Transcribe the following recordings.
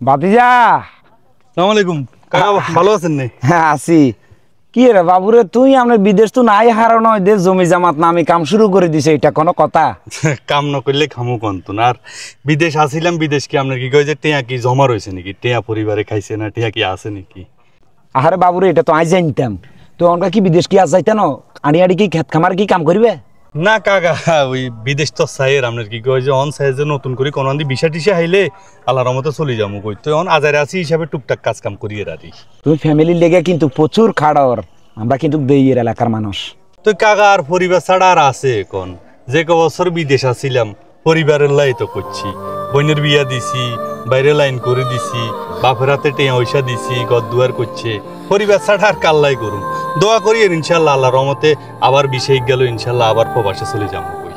ভাতিজা আসসালামু আলাইকুম কাকা, ভালো আছেন নে? হ্যাঁ আছি। কি রে বাবুরে, তুই আমরা বিদেশ তো নাই হারানো, দেশ জমি জামাত না আমি কাম শুরু করে দিছে, এটা কোনো কথা? কাম না করলে খামু কন্তন। আর বিদেশ আসিলাম, বিদেশ কি আপনার কি কয় যে টেয়া কি জমা রয়েছে নাকি? টেয়া পরিবারে খাইছে না, টেয়া কি আছে নাকি? আরে বাবুরে, এটা তো আজ জানতাম। তো আমরা কি বিদেশ কি আজ যাইতে না আড়ি আড়ি কি খেত খামার কি কাম করবে? না কাকা, ওই বিদেশ তো চাইয়ের আপনার কি কয় যে অন চাই যে নতুন করে কোনো বিষা টিসা হাইলে আল্লাহর মতো চলে যাবো কই, তো অন আজারে আছি হিসাবে টুকটাক কাজ কাম করিয়ে রাখি। তুমি ফ্যামিলির লেগে কিন্তু প্রচুর খাড়র, আমরা কিন্তু দেইয়ের এলাকার মানুষ। তো কাকা আর পরিবার ছাড়া আর আছে এখন? যে ক বছর বিদেশ আসিলাম পরিবারের লাই তো করছি, বোনের বিয়া দিছি, বাইরে লাইন করে দিছি, বাপের হাতে টেয়া পয়সা দিছি, ঘর দুয়ার করছে, পরিবার ছাড়া আর কাল্লাই করুন। দোয়া করি ইনশাল্লাহ আল্লাহর রহমতে আবার বিষয় গেল, ইনশাল্লাহ আবার প্রবাসে চলে যাবো কই।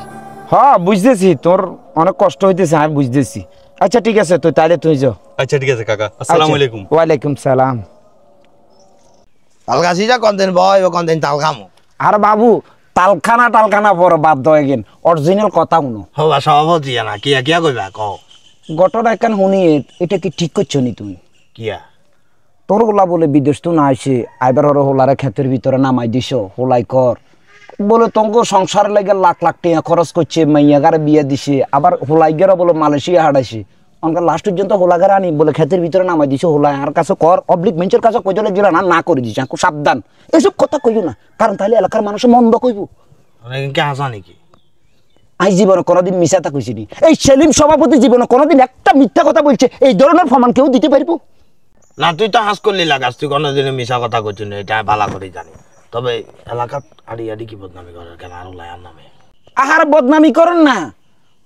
হ্যাঁ বুঝতেছি, তোর অনেক কষ্ট হইতেছে, আমি বুঝতেছি। আচ্ছা ঠিক আছে, তো তাইলে তুই যাও। আচ্ছা ঠিক আছে কাকা, আসসালামু আলাইকুম। ওয়ালাইকুম সালাম। তালগাছি যা কন্দেন বয় ও কন্দেন তাল খামো। আর বাবু টালখানা পর বাদ দয় গেন, অরিজিনাল কথা শুনো। হবা সভাপতি না কিয়া কিয়া কইবা ক গটর একখান শুনি, এটা কি ঠিক করছো নি তুমি? কিয়া তোর হোলা বলে বিদেশ তো না আসে, আইবার ওর হোলারে ক্ষেতের ভিতরে নামাই দিছ, হোলাই কর বলে তঙ্গ সংসার লাগে লাখ লাখ টাকা খরচ করছে, মাইয়াগারে বিয়ে দিছে, আবার হোলাই গেরা বলে মালয়েশিয়া হারাইছে। অনকার লাস্ট পর্যন্ত হোলাগারে আনি বলে ক্ষেতের ভিতরে নামাই দিছে, হোলাই আর কাছে কর অবলিক মেঞ্চের কাছে কইলে জেলা না না করে দিছে। খুব সাবধান, এসব কথা কইও না, কারণ তাহলে এলাকার মানুষ মন্দ কইব। অনেকে হাসা নাকি? আজ জীবনে কোনোদিন মিশাতা কইছিনি। এই সেলিম সভাপতি জীবনে কোনোদিন একটা মিথ্যা কথা বলছে এই ধরনের প্রমাণ কেউ দিতে পারবো না? তুই তো হাস করলি লাগাস, তুই কোনোদিনে মিশা কথা করছিস না, এটা ভালো করে জানি। তবে এলাকার আড়ি আড়ি কি বদনামি করে কেন আর লায়ার নামে? আহার বদনামি করেন না,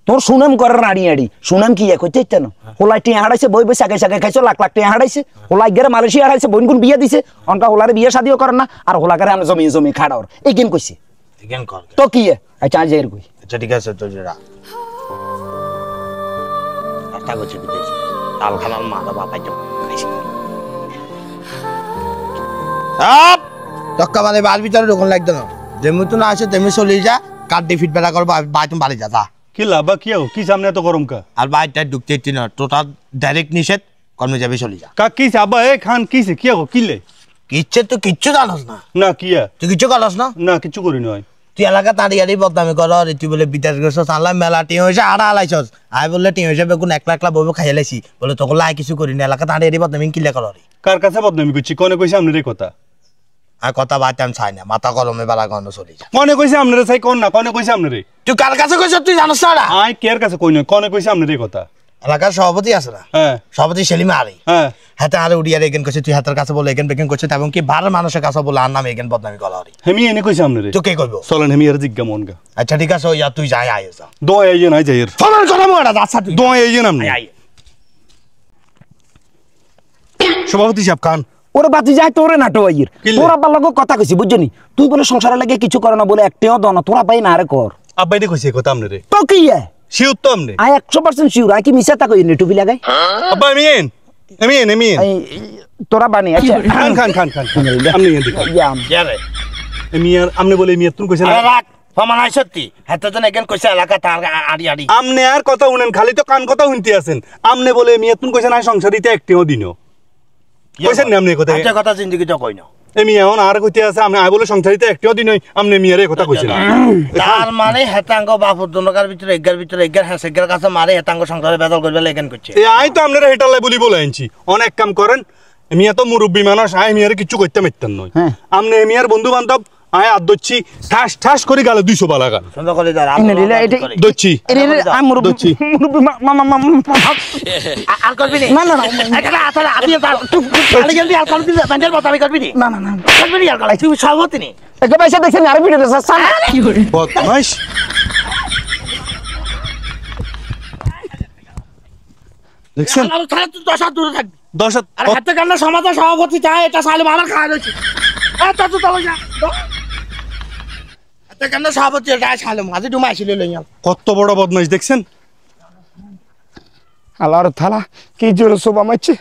তোর সুনাম করেন আড়ি আড়ি। সুনাম কি এক হইতে ইচ্ছা না? হোলাই টিয়া হারাইছে, বই বই সাগে সাগে খাইছো, লাখ লাখ টিয়া হারাইছে, হোলাই গেরে মালয়েশিয়া হারাইছে, বোন গুন বিয়ে দিছে, অনকা হোলারে বিয়ে শাদিও করেন না, আর হোলাকারে আমি জমি জমি খাড়াওর এই গেম কইছে এখান কর তো কি? আচ্ছা আজ এর কই। আচ্ছা ঠিক আছে, তো যেরা একটা করছে বিদেশ তাল খানার মাথা বাপাই তো খাইছে আপ টক্কা মানে বার ভিতরে দোকান লাগতো না, যেমন তো না আসে তেমনি চলে যা, কার ডে ফিডব্যাক করবো বাই তুমি বাড়ি যা কি লাভ কি কি সামনে এত গরম কা? আর বাইরটা ঢুকতে ইচ্ছি না, টোটাল ডাইরেক্ট নিষেধ, কর্মে যাবে চলে যা। কা কি আব্বা এ খান কিছে কি কিলে? কিচ্ছে তো কিচ্ছু জানাস না? না কিয়া তুই কিচ্ছু করস না? না কিছু করি নয়। তুই এলাকা তাড়ি আড়ি বদনামি কর, তুই বলে বিদেশ গেছস, আনলাম মেলা টিম হয়েছে আড়া আলাইছস, আয় বললে টিম হিসেবে কোন একলা একলা বইব খাইয়ে লাইছি বলে তোকে লাই কিছু করি না, এলাকা তাড়ি আড়ি বদনামি কিলে কর? কার কাছে বদনামি করছি? কনে কইছে আপনার এই কথা? আর কথা বাড়তে আমি চাই না, মাথা গরমে বেলা গন্ধ চলে যা। কনে কইছে আপনারে চাই কোন না, কনে কইছে আপনারে? তুই কার কাছে কইছ তুই জানোস না? আই কেয়ার কাছে কই নয়, কনে কইছে আপনার এই কথা? এলাকার সভাপতি আছে না, হ্যাঁ সভাপতি সেলিম আরে, হ্যাঁ হাতে আরে উড়িয়ারে এগেন করছে, তুই হাতের কাছে বলে এগেন বেগেন করছে, এবং কি ভালো মানুষের কাছে বলে আর নাম এগেন বদনামি করা হরি। হেমি এনে কইছে আপনারে? তুই কে কইবো? চলেন হেমি আর জিজ্ঞা মনগা। আচ্ছা ঠিক আছে, ইয়া তুই যাই আয় যা, দোয়া আইয়ে নাই যাইর ফোনের কথা মনে আচ্ছা তুই দোয়া আইয়ে নাম আয় সভাপতি সাহেব খান ওরে বাতি যায় তোরে নাটো আইর, তোর আব্বার লগে কথা কইছি বুঝছনি, তুই বলে সংসারে লাগে কিছু করে না বলে একটেও দ না, তোরা পাই না আরে কর। আব্বাই দে কইছে কথা আপনারে? তো কি শিওর তো আমনে? আই 100% শিওর, আই কি মিছাতা কই নি টুপি লাগাই? আব্বা এমিন তোরা বানি আচ্ছা খান খান খান খান আপনি এদিকে ইয়াম ইয়ারে এমিয়ার আমনে বলে এমিয়ার তুমি কইছেন আরে রাখ ফমান আই সত্যি হাতে তো এগেন কইছে এলাকা তার আড়ি আড়ি। আমনে আর কথা শুনেন, খালি তো কান কথা শুনতে আছেন। আমনে বলে এমিয়ার তুমি কইছেন আই সংসারিতে একটিও দিনও কইছেন না আমনে কথা? আচ্ছা কথা জিন্দেগি তো কই না এমি এখন আর কইতে আছে আমনে আই বলে সংসারিতে একটিও দিন হই, আমনে মিয়ারে কথা কইছেন। তার মানে হেতাঙ্গ বাপুর দনকার ভিতরে এগার হ্যাঁ সেগার কাছে মারে হেতাঙ্গ সংসারে বেদল করবে লেগেন করছে। এ আই তো আমনে হেটালাই বলি বলে আনছি, অনেক কাম করেন। মিয়া তো মুরব্বী মানুষ, আই মিয়ারে কিছু কইতে মিটতেন নয়। আমনে মিয়ার বন্ধু বান্ধব আয় আদচ্ছি ঠাস ঠাস করে গালে 200 বালা গান সুন্দর করে দাঁড়া দচ্ছি আই মুরব্বি আর করবি না না না এটা আসলে আপনি তুই খালি গেলি আর করবি বান্ডেল বতাবি করবি না না না করবি আর গলাই তুই সভাপতি নি একটা পয়সা দেখছেন আর ভিডিও দেছ সালা কি করে বদমাইশ। দেখছেন তাহলে তুই 10 হাত দূরে থাকবি। 10 হাত আর হাতে কান্না সমাজের সভাপতি চায় এটা সালে আমার খাওয়া হয়েছে। এটা তো তাহলে যা হাতে কান্না সভাপতি এটা সালে মাঝে ডুমা আসিল লইয়া কত বড় বদমাইশ দেখছেন। আল্লাহর থালা কি জোরে সোবা মারছে।